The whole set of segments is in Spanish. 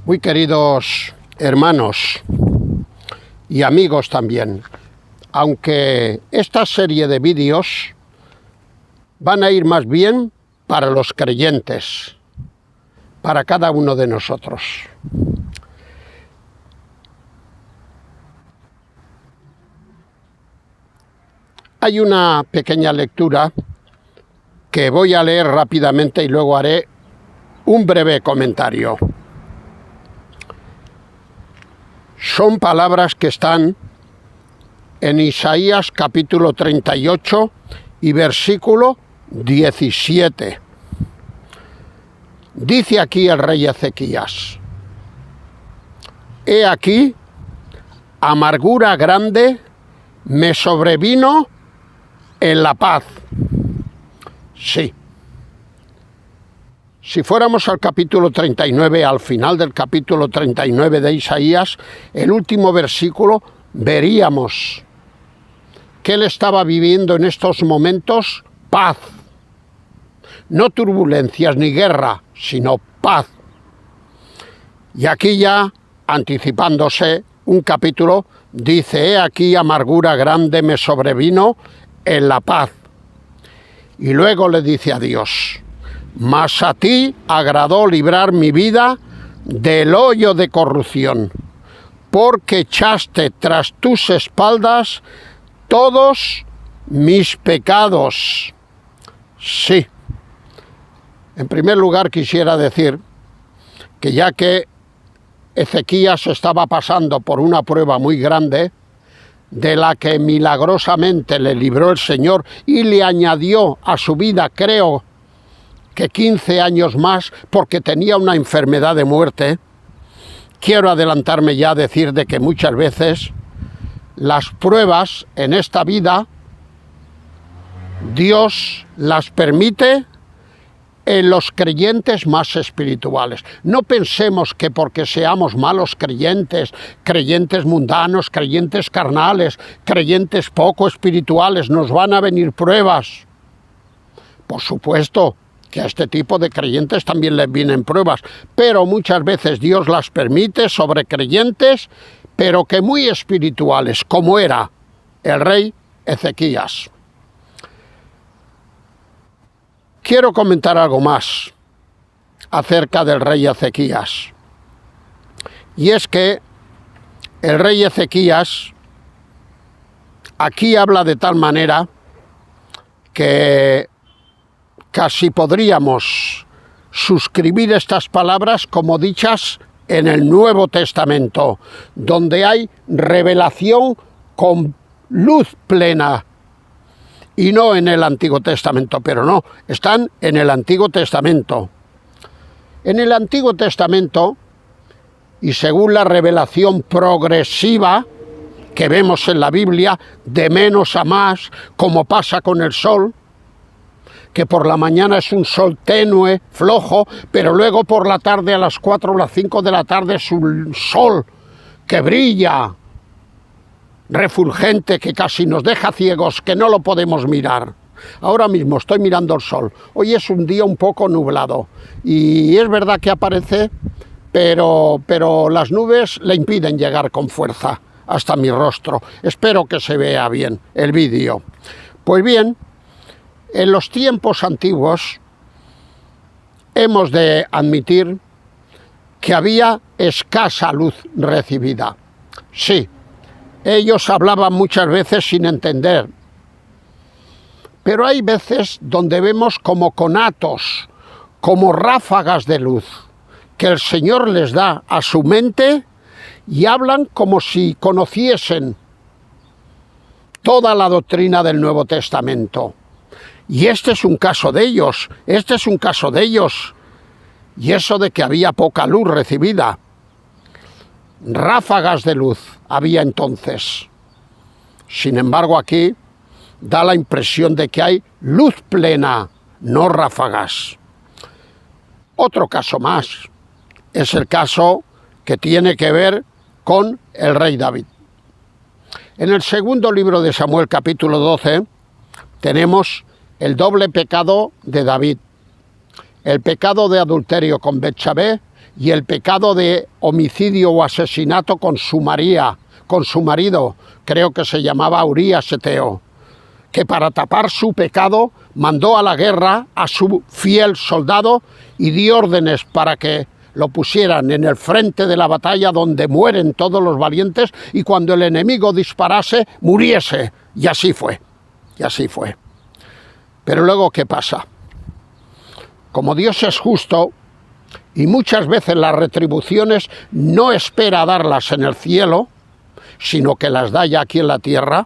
Muy queridos hermanos y amigos también, aunque esta serie de vídeos van a ir más bien para los creyentes, para cada uno de nosotros. Hay una pequeña lectura que voy a leer rápidamente y luego haré un breve comentario. Son palabras que están en Isaías capítulo 38 y versículo 17. Dice aquí el rey Ezequías: He aquí, amargura grande me sobrevino en la paz. Sí. Si fuéramos al capítulo 39, al final del capítulo 39 de Isaías, el último versículo, veríamos que él estaba viviendo en estos momentos paz. No turbulencias ni guerra, sino paz. Y aquí ya, anticipándose un capítulo, dice: He aquí amargura grande me sobrevino en la paz. Y luego le dice a Dios: Mas a ti agradó librar mi vida del hoyo de corrupción, porque echaste tras tus espaldas todos mis pecados. Sí. En primer lugar quisiera decir que ya que Ezequías estaba pasando por una prueba muy grande, de la que milagrosamente le libró el Señor y le añadió a su vida, creo que 15 años más, porque tenía una enfermedad de muerte, quiero adelantarme ya a decir de que muchas veces las pruebas en esta vida Dios las permite en los creyentes más espirituales. No pensemos que porque seamos malos creyentes, creyentes mundanos, creyentes carnales, creyentes poco espirituales, nos van a venir pruebas. Por supuesto que a este tipo de creyentes también les vienen pruebas, pero muchas veces Dios las permite sobre creyentes, pero que muy espirituales, como era el rey Ezequías. Quiero comentar algo más acerca del rey Ezequías. Y es que el rey Ezequías aquí habla de tal manera que casi podríamos suscribir estas palabras como dichas en el Nuevo Testamento, donde hay revelación con luz plena. Y no en el Antiguo Testamento, pero no, están en el Antiguo Testamento. En el Antiguo Testamento, y según la revelación progresiva que vemos en la Biblia, de menos a más, como pasa con el sol, que por la mañana es un sol tenue, flojo, pero luego por la tarde a las 4 o las 5 de la tarde es un sol que brilla, refulgente, que casi nos deja ciegos, que no lo podemos mirar. Ahora mismo estoy mirando el sol. Hoy es un día un poco nublado y es verdad que aparece, pero las nubes le impiden llegar con fuerza hasta mi rostro. Espero que se vea bien el vídeo. Pues bien, en los tiempos antiguos hemos de admitir que había escasa luz recibida. Sí. Ellos hablaban muchas veces sin entender, pero hay veces donde vemos como conatos, como ráfagas de luz, que el Señor les da a su mente y hablan como si conociesen toda la doctrina del Nuevo Testamento. Y este es un caso de ellos, y eso de que había poca luz recibida. Ráfagas de luz había entonces. Sin embargo, aquí da la impresión de que hay luz plena, no ráfagas. Otro caso más es el caso que tiene que ver con el rey David. En el segundo libro de Samuel, capítulo 12, tenemos el doble pecado de David. El pecado de adulterio con Betsabé y el pecado de homicidio o asesinato con su marido, creo que se llamaba Urías Eteo, que para tapar su pecado mandó a la guerra a su fiel soldado y dio órdenes para que lo pusieran en el frente de la batalla donde mueren todos los valientes y cuando el enemigo disparase, muriese. Y así fue, y así fue. Pero luego, ¿qué pasa? Como Dios es justo y muchas veces las retribuciones no espera darlas en el cielo, sino que las da ya aquí en la tierra,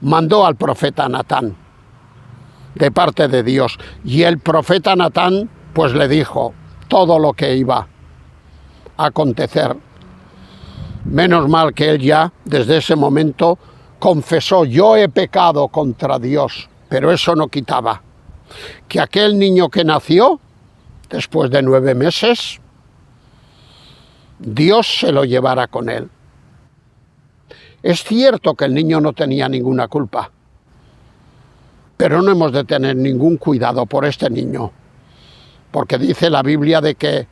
mandó al profeta Natán de parte de Dios. Y el profeta Natán pues le dijo todo lo que iba a acontecer. Menos mal que él ya desde ese momento confesó: yo he pecado contra Dios, pero eso no quitaba que aquel niño que nació después de 9 meses, Dios se lo llevara con él. Es cierto que el niño no tenía ninguna culpa, pero no hemos de tener ningún cuidado por este niño, porque dice la Biblia de que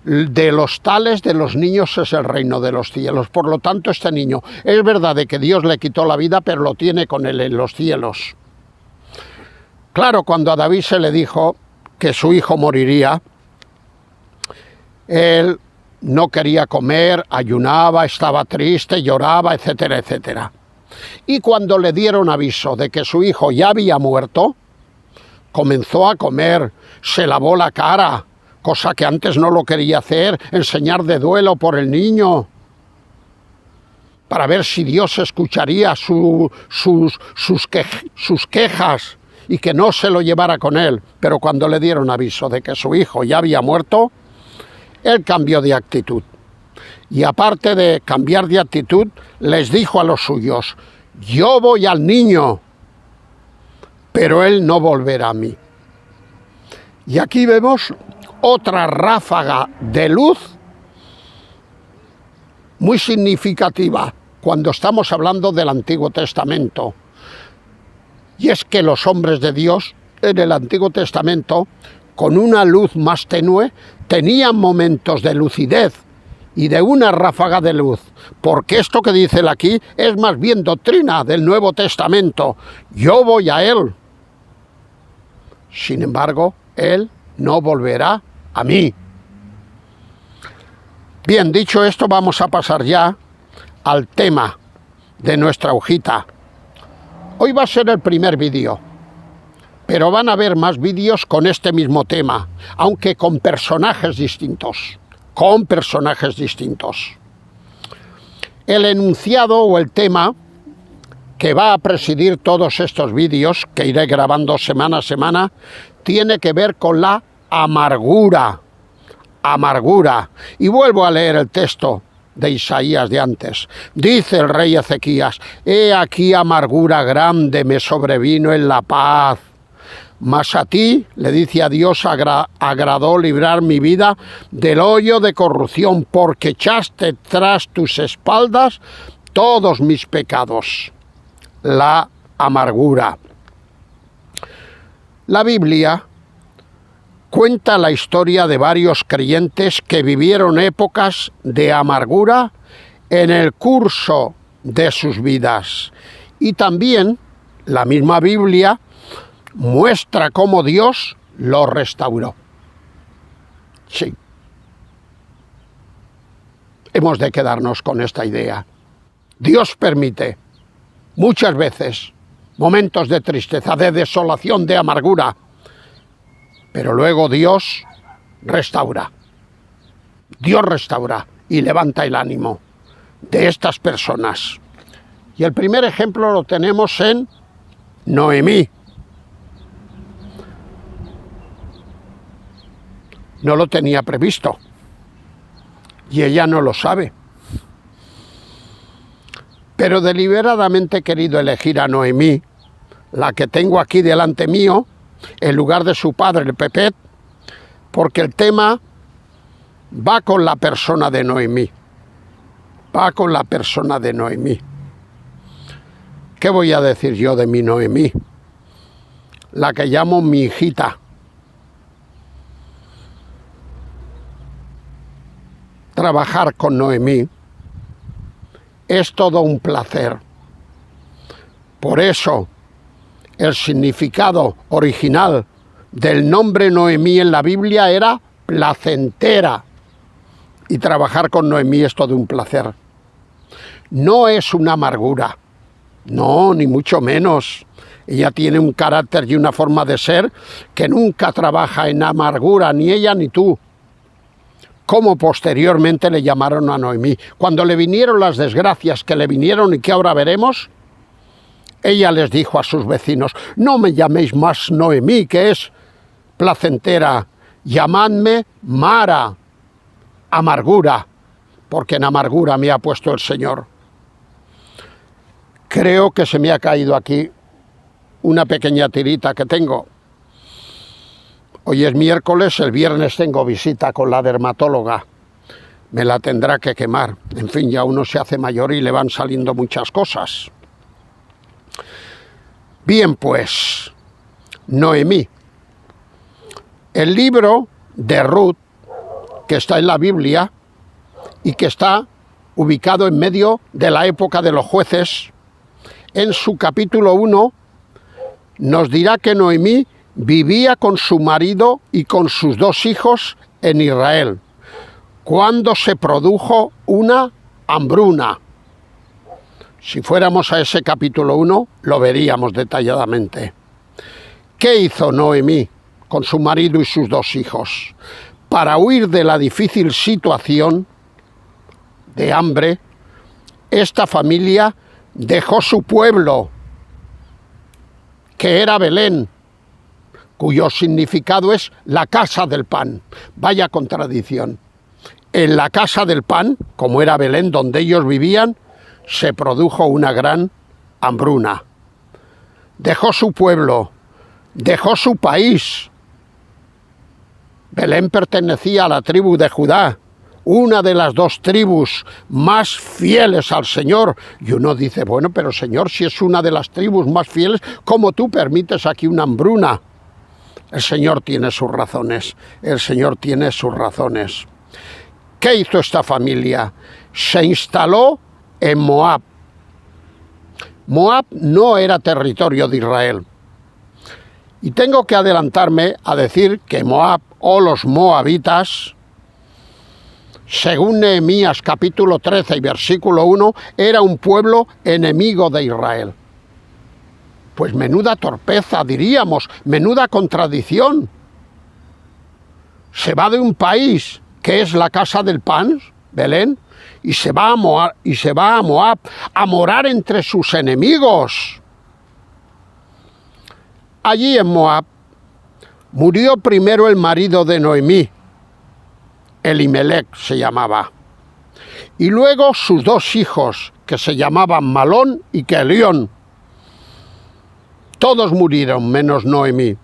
de los tales de los niños es el reino de los cielos. Por lo tanto, este niño, es verdad de que Dios le quitó la vida, pero lo tiene con él en los cielos. Claro, cuando a David se le dijo que su hijo moriría, él no quería comer, ayunaba, estaba triste, lloraba, etcétera, etcétera. Y cuando le dieron aviso de que su hijo ya había muerto, comenzó a comer, se lavó la cara, cosa que antes no lo quería hacer, enseñar de duelo por el niño, para ver si Dios escucharía sus quejas y que no se lo llevara con él. Pero cuando le dieron aviso de que su hijo ya había muerto, él cambió de actitud. Y aparte de cambiar de actitud, les dijo a los suyos: yo voy al niño, pero él no volverá a mí. Y aquí vemos otra ráfaga de luz muy significativa cuando estamos hablando del Antiguo Testamento. Y es que los hombres de Dios en el Antiguo Testamento, con una luz más tenue, tenían momentos de lucidez y de una ráfaga de luz, porque esto que dice él aquí es más bien doctrina del Nuevo Testamento. Yo voy a él, sin embargo, él no volverá a mí. Bien, dicho esto, vamos a pasar ya al tema de nuestra hojita. Hoy va a ser el primer vídeo, pero van a haber más vídeos con este mismo tema, aunque con personajes distintos. El enunciado o el tema que va a presidir todos estos vídeos, que iré grabando semana a semana, tiene que ver con la amargura. Y vuelvo a leer el texto de Isaías de antes. Dice el rey Ezequías: he aquí amargura grande me sobrevino en la paz. Mas a ti, le dice a Dios, agradó librar mi vida del hoyo de corrupción, porque echaste tras tus espaldas todos mis pecados. La amargura. La Biblia cuenta la historia de varios creyentes que vivieron épocas de amargura en el curso de sus vidas. Y también la misma Biblia muestra cómo Dios lo restauró. Sí. Hemos de quedarnos con esta idea. Dios permite muchas veces momentos de tristeza, de desolación, de amargura, pero luego Dios restaura. Dios restaura y levanta el ánimo de estas personas. Y el primer ejemplo lo tenemos en Noemí. No lo tenía previsto y ella no lo sabe. Pero deliberadamente he querido elegir a Noemí, la que tengo aquí delante mío, en lugar de su padre, el Pepet, porque el tema va con la persona de Noemí. ¿Qué voy a decir yo de mi Noemí? La que llamo mi hijita. trabajar con Noemí. Es todo un placer. Por eso, el significado original del nombre Noemí en la Biblia era placentera. Y trabajar con Noemí es todo un placer. No es una amargura. No, ni mucho menos. Ella tiene un carácter y una forma de ser que nunca trabaja en amargura, ni ella ni tú. Como posteriormente le llamaron a Noemí. Cuando le vinieron las desgracias que le vinieron y que ahora veremos, ella les dijo a sus vecinos: no me llaméis más Noemí, que es placentera, llamadme Mara, amargura, porque en amargura me ha puesto el Señor. Creo que se me ha caído aquí una pequeña tirita que tengo. Hoy es miércoles, el viernes tengo visita con la dermatóloga. Me la tendrá que quemar. En fin, ya uno se hace mayor y le van saliendo muchas cosas. Bien, pues, Noemí. El libro de Ruth, que está en la Biblia y que está ubicado en medio de la época de los jueces, en su capítulo 1, nos dirá que Noemí vivía con su marido y con sus 2 hijos en Israel, cuando se produjo una hambruna. Si fuéramos a ese capítulo 1, lo veríamos detalladamente. ¿Qué hizo Noemí con su marido y sus 2 hijos? Para huir de la difícil situación de hambre, esta familia dejó su pueblo, que era Belén, cuyo significado es la casa del pan. Vaya contradicción. En la casa del pan, como era Belén, donde ellos vivían, se produjo una gran hambruna. Dejó su pueblo, dejó su país. Belén pertenecía a la tribu de Judá, una de las 2 tribus más fieles al Señor. Y uno dice: bueno, pero Señor, si es una de las tribus más fieles, ¿cómo tú permites aquí una hambruna? El Señor tiene sus razones, el Señor tiene sus razones. ¿Qué hizo esta familia? Se instaló en Moab. Moab no era territorio de Israel. Y tengo que adelantarme a decir que Moab, o los moabitas, según Nehemías capítulo 13 y versículo 1, era un pueblo enemigo de Israel. Pues menuda torpeza, diríamos, menuda contradicción. Se va de un país que es la casa del pan, Belén, y se va a Moab a morar entre sus enemigos. Allí en Moab murió primero el marido de Noemí, Elimelec se llamaba, y luego sus 2 hijos, que se llamaban Malón y Kelión. Todos murieron menos Noemí.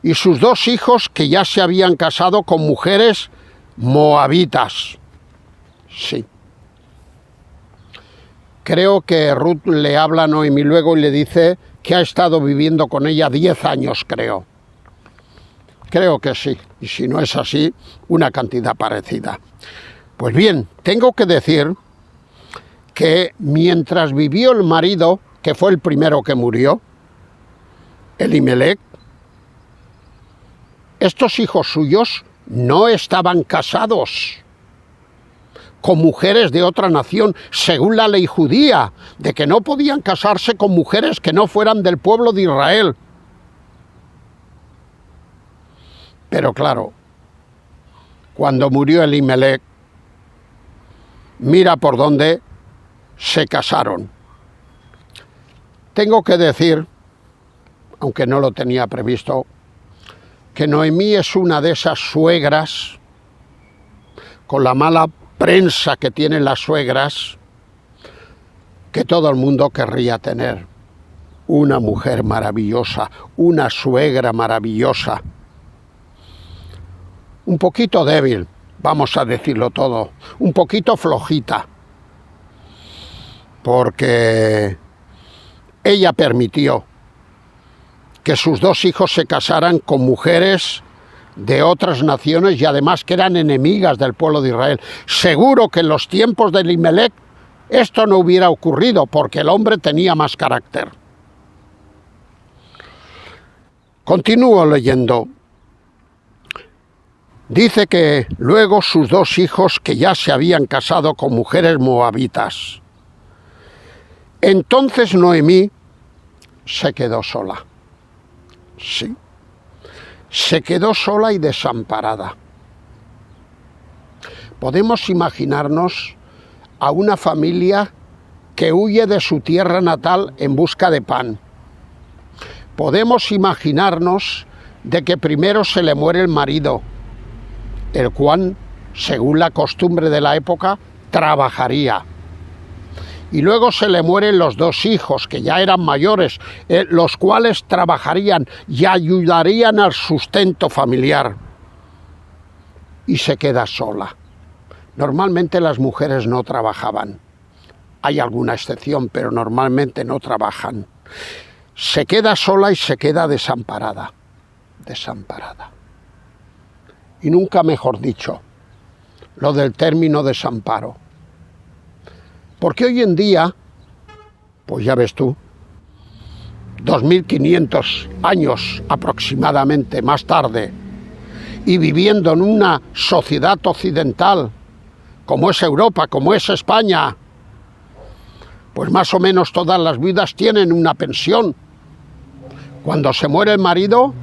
Y sus 2 hijos, que ya se habían casado con mujeres moabitas. Sí. Creo que Ruth le habla a Noemí luego y le dice que ha estado viviendo con ella 10 años, creo. Creo que sí. Y si no es así, una cantidad parecida. Pues bien, tengo que decir que mientras vivió el marido, que fue el primero que murió, Elimelec, estos hijos suyos no estaban casados con mujeres de otra nación, según la ley judía, de que no podían casarse con mujeres que no fueran del pueblo de Israel. Pero claro, cuando murió Elimelec, mira por dónde se casaron. Tengo que decir, aunque no lo tenía previsto, que Noemí es una de esas suegras, con la mala prensa que tienen las suegras, que todo el mundo querría tener. Una mujer maravillosa, una suegra maravillosa. Un poquito débil, vamos a decirlo todo, un poquito flojita, porque ella permitió que sus 2 hijos se casaran con mujeres de otras naciones y además que eran enemigas del pueblo de Israel. Seguro que en los tiempos de Elimelec esto no hubiera ocurrido porque el hombre tenía más carácter. Continúo leyendo. Dice que luego sus 2 hijos que ya se habían casado con mujeres moabitas. Entonces Noemí se quedó sola. Sí, se quedó sola y desamparada. Podemos imaginarnos a una familia que huye de su tierra natal en busca de pan. Podemos imaginarnos de que primero se le muere el marido, el cual, según la costumbre de la época, trabajaría. Y luego se le mueren los 2 hijos, que ya eran mayores, los cuales trabajarían y ayudarían al sustento familiar. Y se queda sola. Normalmente las mujeres no trabajaban. Hay alguna excepción, pero normalmente no trabajan. Se queda sola y se queda desamparada. Desamparada. Y nunca mejor dicho, lo del término desamparo. Porque hoy en día, pues ya ves tú, 2500 años aproximadamente más tarde, y viviendo en una sociedad occidental, como es Europa, como es España, pues más o menos todas las viudas tienen una pensión. Cuando se muere el marido,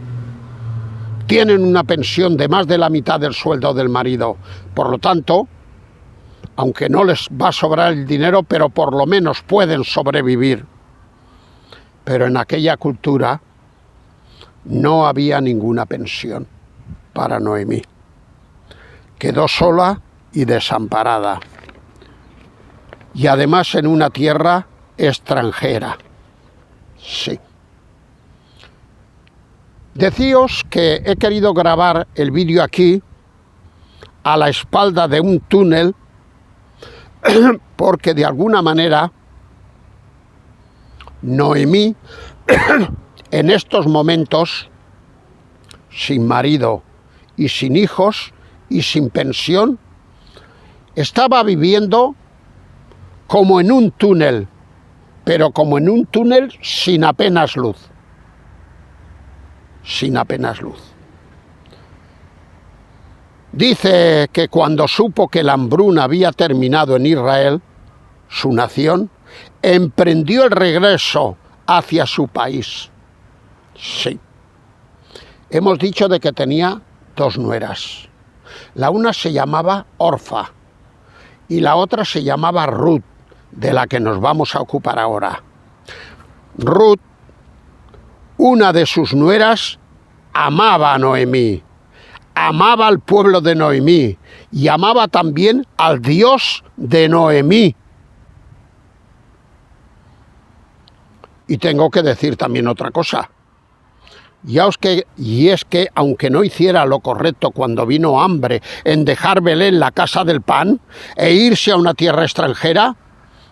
tienen una pensión de más de la mitad del sueldo del marido. Por lo tanto, aunque no les va a sobrar el dinero, pero por lo menos pueden sobrevivir. Pero en aquella cultura no había ninguna pensión para Noemí. Quedó sola y desamparada. Y además en una tierra extranjera. Sí. Decíos que he querido grabar el vídeo aquí, a la espalda de un túnel, porque de alguna manera Noemí en estos momentos, sin marido y sin hijos y sin pensión, estaba viviendo como en un túnel, pero como en un túnel sin apenas luz. Sin apenas luz. Dice que cuando supo que la hambruna había terminado en Israel, su nación, emprendió el regreso hacia su país. Sí. Hemos dicho de que tenía 2 nueras. La una se llamaba Orfa y la otra se llamaba Ruth, de la que nos vamos a ocupar ahora. Ruth, una de sus nueras, amaba a Noemí, amaba al pueblo de Noemí y amaba también al Dios de Noemí. Y tengo que decir también otra cosa. Y es que, aunque no hiciera lo correcto cuando vino hambre en dejar Belén, la casa del pan, e irse a una tierra extranjera,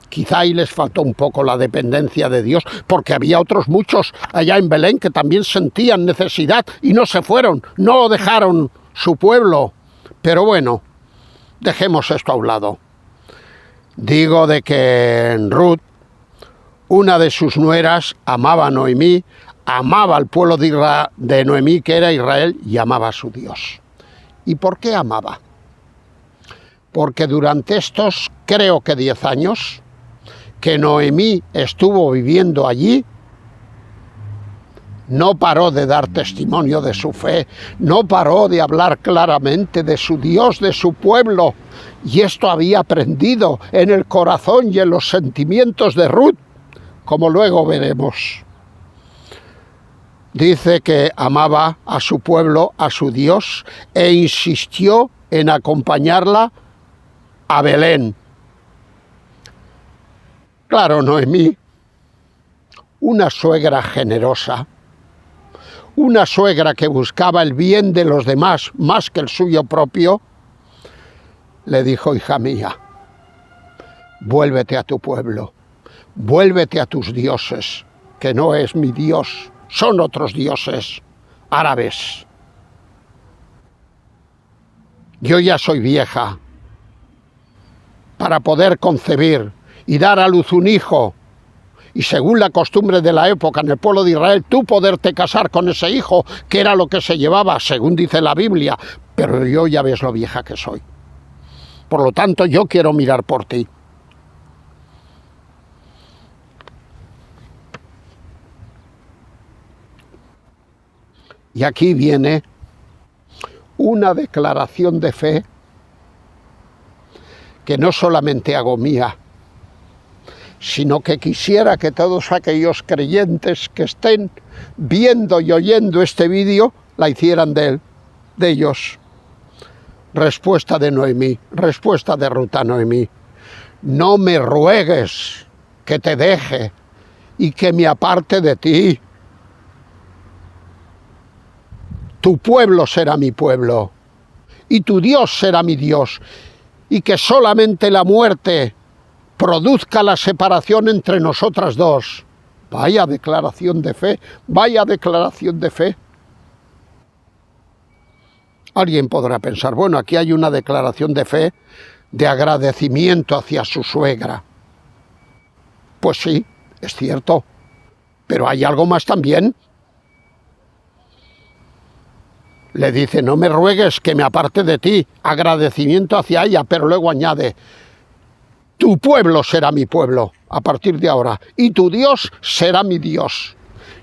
quizá ahí les faltó un poco la dependencia de Dios, porque había otros muchos allá en Belén que también sentían necesidad y no se fueron, no dejaron su pueblo. Pero bueno, dejemos esto a un lado. Digo de que Ruth, una de sus nueras, amaba a Noemí, amaba al pueblo de Noemí, que era Israel, y amaba a su Dios. ¿Y por qué amaba? Porque durante estos, creo que 10 años, que Noemí estuvo viviendo allí, no paró de dar testimonio de su fe, no paró de hablar claramente de su Dios, de su pueblo, y esto había aprendido en el corazón y en los sentimientos de Ruth, como luego veremos. Dice que amaba a su pueblo, a su Dios, e insistió en acompañarla a Belén. Claro, Noemí, una suegra generosa, una suegra que buscaba el bien de los demás más que el suyo propio, le dijo: hija mía, vuélvete a tu pueblo, vuélvete a tus dioses, que no es mi Dios, son otros dioses árabes. Yo ya soy vieja para poder concebir y dar a luz un hijo, y según la costumbre de la época en el pueblo de Israel, tú poderte casar con ese hijo, que era lo que se llevaba, según dice la Biblia, pero yo ya ves lo vieja que soy. Por lo tanto, yo quiero mirar por ti. Y aquí viene una declaración de fe que no solamente hago mía, sino que quisiera que todos aquellos creyentes que estén viendo y oyendo este vídeo la hicieran de ellos. Respuesta de Noemí, respuesta de Ruth a Noemí: no me ruegues que te deje y que me aparte de ti. Tu pueblo será mi pueblo y tu Dios será mi Dios, y que solamente la muerte produzca la separación entre nosotras dos. Vaya declaración de fe, vaya declaración de fe. Alguien podrá pensar, bueno, aquí hay una declaración de fe, de agradecimiento hacia su suegra. Pues sí, es cierto, pero hay algo más también. Le dice, no me ruegues que me aparte de ti, agradecimiento hacia ella, pero luego añade, tu pueblo será mi pueblo a partir de ahora, y tu Dios será mi Dios.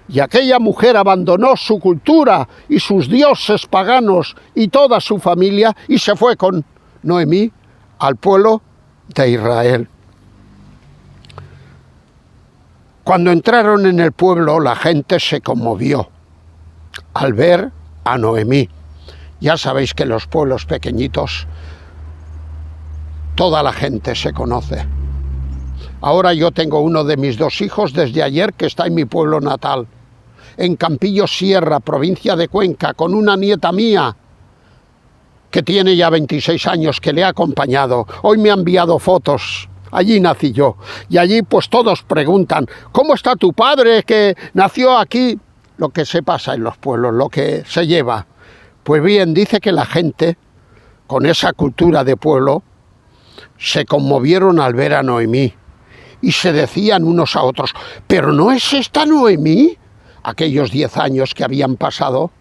Y aquella mujer abandonó su cultura y sus dioses paganos y toda su familia y se fue con Noemí al pueblo de Israel. Cuando entraron en el pueblo, la gente se conmovió al ver a Noemí. Ya sabéis que en los pueblos pequeñitos toda la gente se conoce. Ahora yo tengo uno de mis dos hijos desde ayer que está en mi pueblo natal, en Campillo Sierra, provincia de Cuenca, con una nieta mía que tiene ya 26 años, que le ha acompañado. Hoy me ha enviado fotos. Allí nací yo. Y allí pues todos preguntan, ¿cómo está tu padre que nació aquí? Lo que se pasa en los pueblos, lo que se lleva. Pues bien, dice que la gente, con esa cultura de pueblo, se conmovieron al ver a Noemí y se decían unos a otros, ¿pero no es esta Noemí? Aquellos 10 años que habían pasado,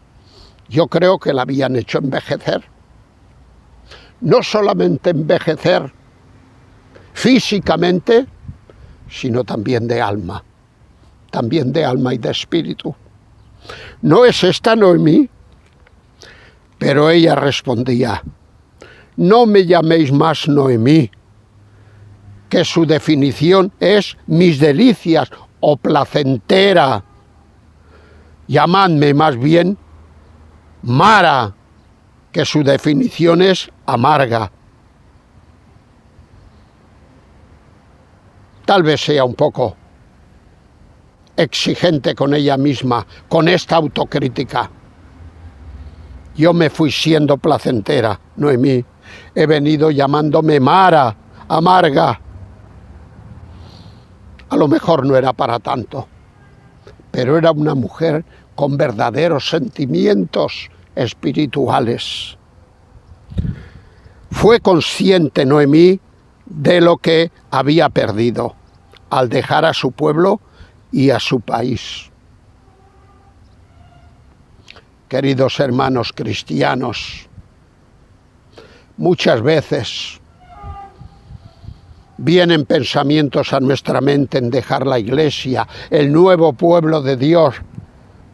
yo creo que la habían hecho envejecer. No solamente envejecer físicamente, sino también de alma y de espíritu. ¿No es esta Noemí? Pero ella respondía, no me llaméis más Noemí, que su definición es mis delicias o placentera. Llamadme más bien Mara, que su definición es amarga. Tal vez sea un poco exigente con ella misma, con esta autocrítica. Yo me fui siendo placentera, Noemí. He venido llamándome Mara, amarga. A lo mejor no era para tanto, pero era una mujer con verdaderos sentimientos espirituales. Fue consciente Noemí de lo que había perdido al dejar a su pueblo y a su país. Queridos hermanos cristianos, muchas veces vienen pensamientos a nuestra mente en dejar la iglesia, el nuevo pueblo de Dios,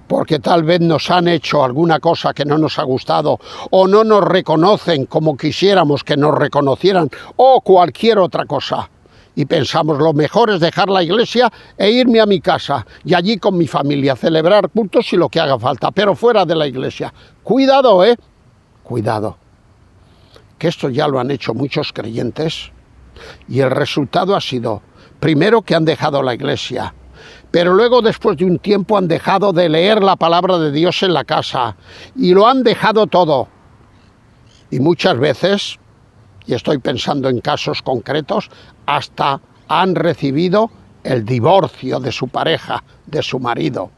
porque tal vez nos han hecho alguna cosa que no nos ha gustado, o no nos reconocen como quisiéramos que nos reconocieran, o cualquier otra cosa. Y pensamos, lo mejor es dejar la iglesia e irme a mi casa, y allí con mi familia, celebrar cultos y lo que haga falta, pero fuera de la iglesia. Cuidado, cuidado, que esto ya lo han hecho muchos creyentes, y el resultado ha sido, primero, que han dejado la iglesia, pero luego, después de un tiempo, han dejado de leer la palabra de Dios en la casa, y lo han dejado todo. Y muchas veces, y estoy pensando en casos concretos, hasta han recibido el divorcio de su pareja, de su marido.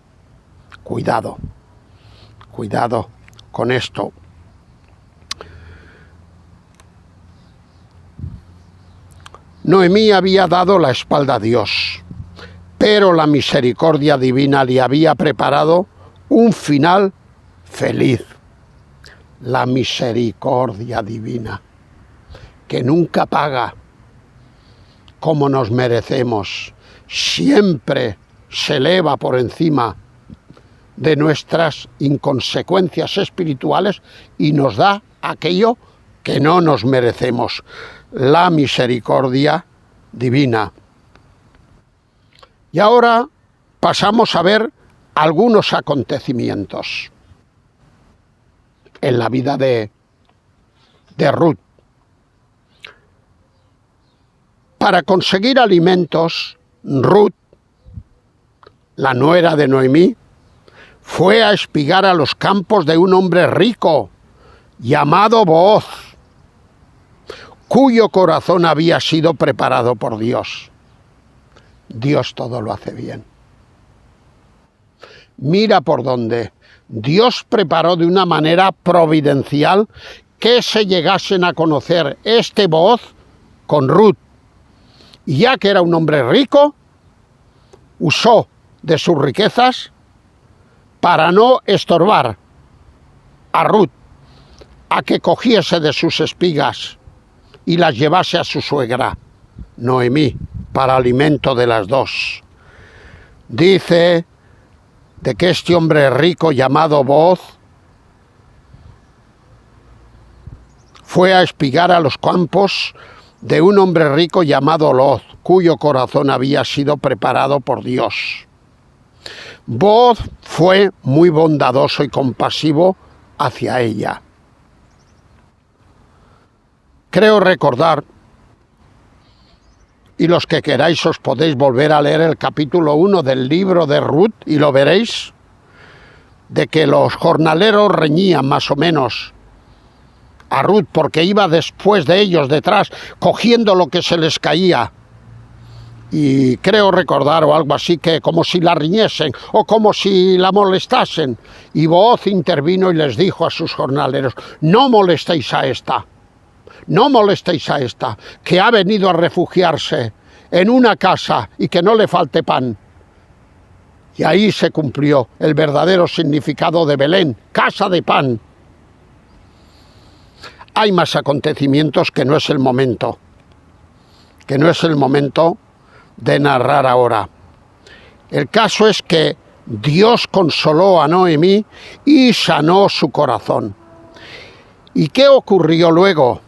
Cuidado, cuidado con esto. Noemí había dado la espalda a Dios, pero la misericordia divina le había preparado un final feliz. La misericordia divina, que nunca paga como nos merecemos, siempre se eleva por encima de nuestras inconsecuencias espirituales y nos da aquello que no nos merecemos, la misericordia divina. Y ahora pasamos a ver algunos acontecimientos en la vida de Ruth. Para conseguir alimentos, Ruth, la nuera de Noemí, fue a espigar a los campos de un hombre rico llamado Booz, cuyo corazón había sido preparado por Dios. Dios todo lo hace bien. Mira por dónde. Dios preparó de una manera providencial que se llegasen a conocer este Booz con Ruth. Y ya que era un hombre rico, usó de sus riquezas para no estorbar a Ruth a que cogiese de sus espigas y las llevase a su suegra, Noemí, para alimento de las dos. Dice de que este hombre rico llamado Booz fue a espigar a los campos de un hombre rico llamado Lot, cuyo corazón había sido preparado por Dios. Booz fue muy bondadoso y compasivo hacia ella. Creo recordar, y los que queráis os podéis volver a leer el capítulo 1 del libro de Ruth y lo veréis, de que los jornaleros reñían más o menos a Ruth porque iba después de ellos, detrás, cogiendo lo que se les caía. Y creo recordar o algo así, que como si la riñesen o como si la molestasen. Y Booz intervino y les dijo a sus jornaleros: no molestéis a esta, no molestéis a esta, que ha venido a refugiarse en una casa y que no le falte pan. Y ahí se cumplió el verdadero significado de Belén, casa de pan. Hay más acontecimientos que no es el momento, de narrar ahora. El caso es que Dios consoló a Noemí y sanó su corazón. ¿Y qué ocurrió luego?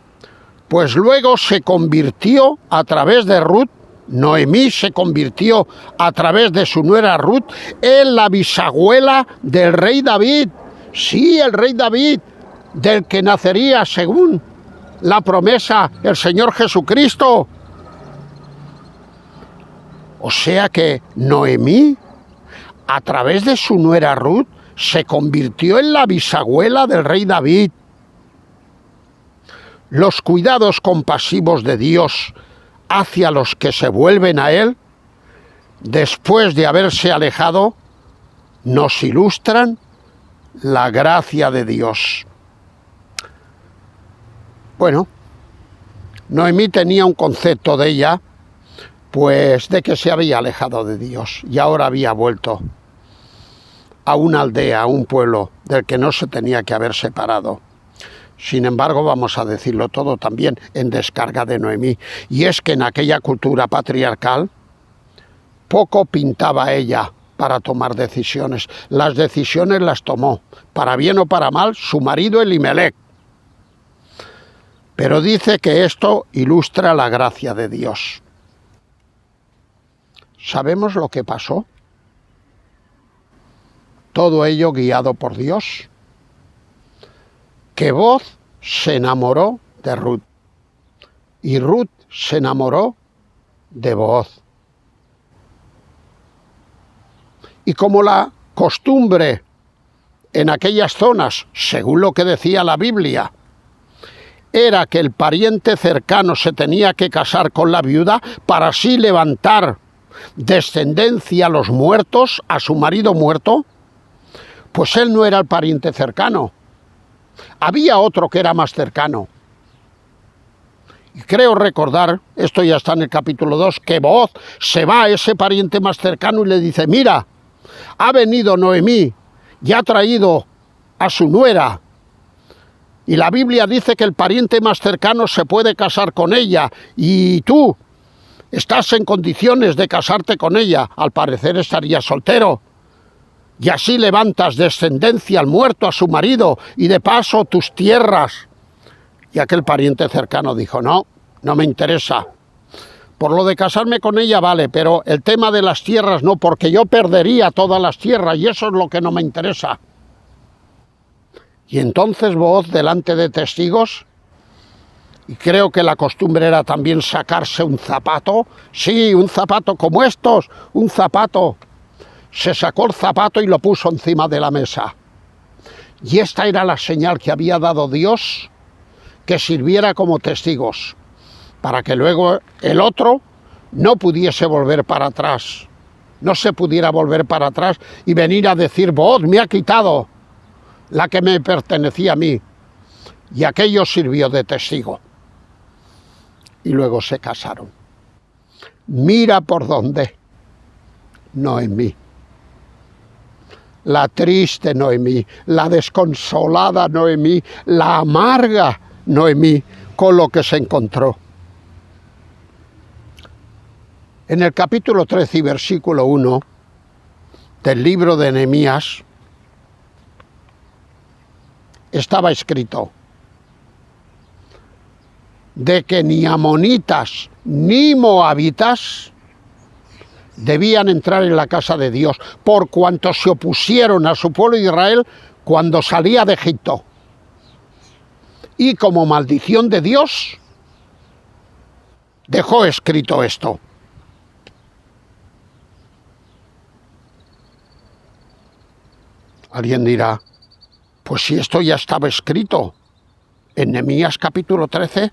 Pues luego se convirtió a través de Ruth, Noemí se convirtió a través de su nuera Ruth en la bisabuela del rey David. Sí, el rey David, del que nacería, según la promesa, el Señor Jesucristo. O sea que Noemí, a través de su nuera Ruth, se convirtió en la bisabuela del rey David. Los cuidados compasivos de Dios hacia los que se vuelven a Él, después de haberse alejado, nos ilustran la gracia de Dios. Bueno, Noemí tenía un concepto de ella, pues de que se había alejado de Dios y ahora había vuelto a una aldea, a un pueblo del que no se tenía que haber separado. Sin embargo, vamos a decirlo todo también en descarga de Noemí, y es que en aquella cultura patriarcal poco pintaba ella para tomar decisiones. Las decisiones las tomó, para bien o para mal, su marido Elimelec. Pero dice que esto ilustra la gracia de Dios. ¿Sabemos lo que pasó? Todo ello guiado por Dios. Que Booz se enamoró de Ruth y Ruth se enamoró de Booz. Y como la costumbre en aquellas zonas, según lo que decía la Biblia, era que el pariente cercano se tenía que casar con la viuda para así levantar descendencia a los muertos, a su marido muerto, pues él no era el pariente cercano. Había otro que era más cercano. Y creo recordar, esto ya está en el capítulo 2, que Booz se va a ese pariente más cercano y le dice, mira, ha venido Noemí y ha traído a su nuera. Y la Biblia dice que el pariente más cercano se puede casar con ella y tú estás en condiciones de casarte con ella. Al parecer estarías soltero. Y así levantas descendencia al muerto, a su marido, y de paso tus tierras. Y aquel pariente cercano dijo, no, no me interesa. Por lo de casarme con ella vale, pero el tema de las tierras no, porque yo perdería todas las tierras y eso es lo que no me interesa. Y entonces Booz, delante de testigos, y creo que la costumbre era también sacarse un zapato, sí, un zapato como estos, un zapato, se sacó el zapato y lo puso encima de la mesa. Y esta era la señal que había dado Dios, que sirviera como testigos, para que luego el otro no pudiese volver para atrás, no se pudiera volver para atrás y venir a decir, Booz me ha quitado la que me pertenecía a mí. Y aquello sirvió de testigo. Y luego se casaron. Mira por dónde. Noemí. La triste Noemí, la desconsolada Noemí, la amarga Noemí, con lo que se encontró. En el capítulo 13 y versículo 1 del libro de Nehemías, estaba escrito de que ni amonitas ni moabitas debían entrar en la casa de Dios, por cuanto se opusieron a su pueblo Israel cuando salía de Egipto. Y como maldición de Dios, dejó escrito esto. Alguien dirá, pues si esto ya estaba escrito en Nehemías capítulo 13,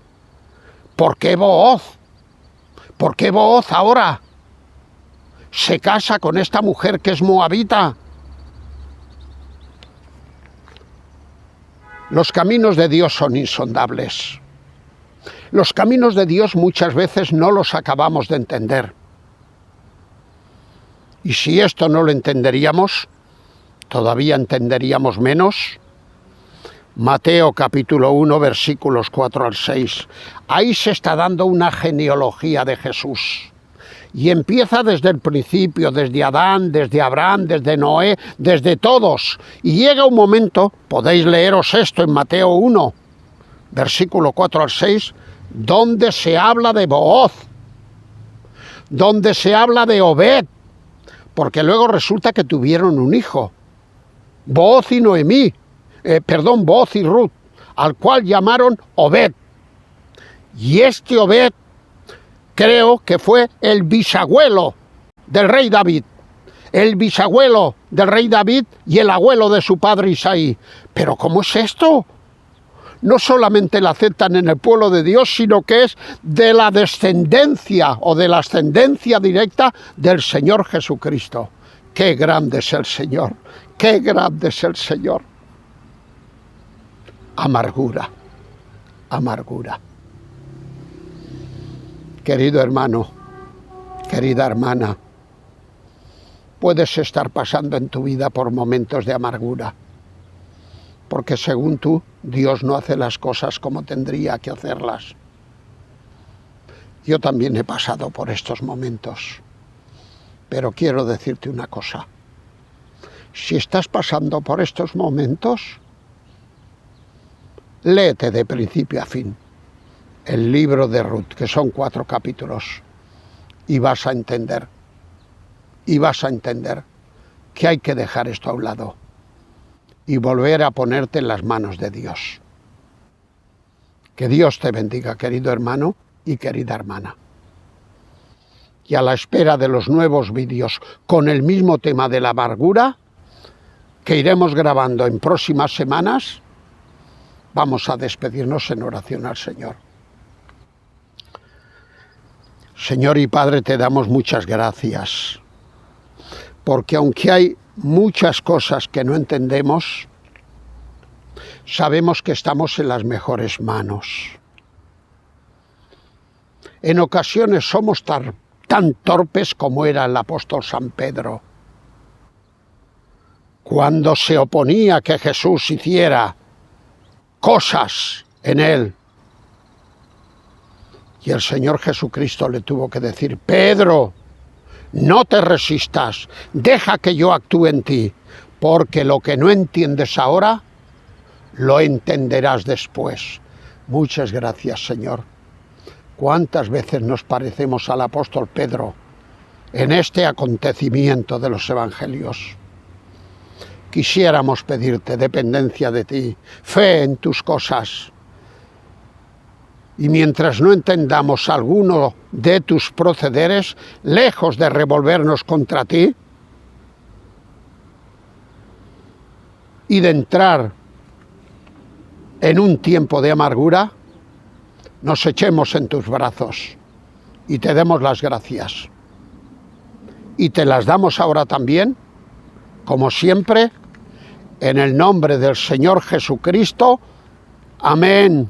¿por qué Booz? ¿Por qué Booz ahora se casa con esta mujer que es moabita? Los caminos de Dios son insondables. Los caminos de Dios muchas veces no los acabamos de entender. Y si esto no lo entenderíamos, todavía entenderíamos menos Mateo capítulo 1, versículos 4 al 6. Ahí se está dando una genealogía de Jesús. Y empieza desde el principio, desde Adán, desde Abraham, desde Noé, desde todos. Y llega un momento, podéis leeros esto en Mateo 1, versículo 4 al 6, donde se habla de Booz, donde se habla de Obed, porque luego resulta que tuvieron un hijo, Booz y Noemí, Booz y Ruth, al cual llamaron Obed. Y este Obed creo que fue el bisabuelo del rey David, el bisabuelo del rey David y el abuelo de su padre Isaí. ¿Pero cómo es esto? No solamente la aceptan en el pueblo de Dios, sino que es de la descendencia o de la ascendencia directa del Señor Jesucristo. ¡Qué grande es el Señor! ¡Qué grande es el Señor! Amargura, amargura. Querido hermano, querida hermana, puedes estar pasando en tu vida por momentos de amargura, porque según tú, Dios no hace las cosas como tendría que hacerlas. Yo también he pasado por estos momentos, pero quiero decirte una cosa. Si estás pasando por estos momentos, léete de principio a fin el libro de Ruth, que son 4 capítulos, y vas a entender que hay que dejar esto a un lado y volver a ponerte en las manos de Dios. Que Dios te bendiga, querido hermano y querida hermana. Y a la espera de los nuevos vídeos con el mismo tema de la amargura, que iremos grabando en próximas semanas, vamos a despedirnos en oración al Señor. Señor y Padre, te damos muchas gracias, porque aunque hay muchas cosas que no entendemos, sabemos que estamos en las mejores manos. En ocasiones somos tan torpes como era el apóstol San Pedro, cuando se oponía a que Jesús hiciera cosas en él. Y el Señor Jesucristo le tuvo que decir: Pedro, no te resistas, deja que yo actúe en ti, porque lo que no entiendes ahora, lo entenderás después. Muchas gracias, Señor. ¿Cuántas veces nos parecemos al apóstol Pedro en este acontecimiento de los evangelios? Quisiéramos pedirte dependencia de ti, fe en tus cosas. Y mientras no entendamos alguno de tus procederes, lejos de revolvernos contra ti y de entrar en un tiempo de amargura, nos echemos en tus brazos y te demos las gracias. Y te las damos ahora también, como siempre, en el nombre del Señor Jesucristo. Amén.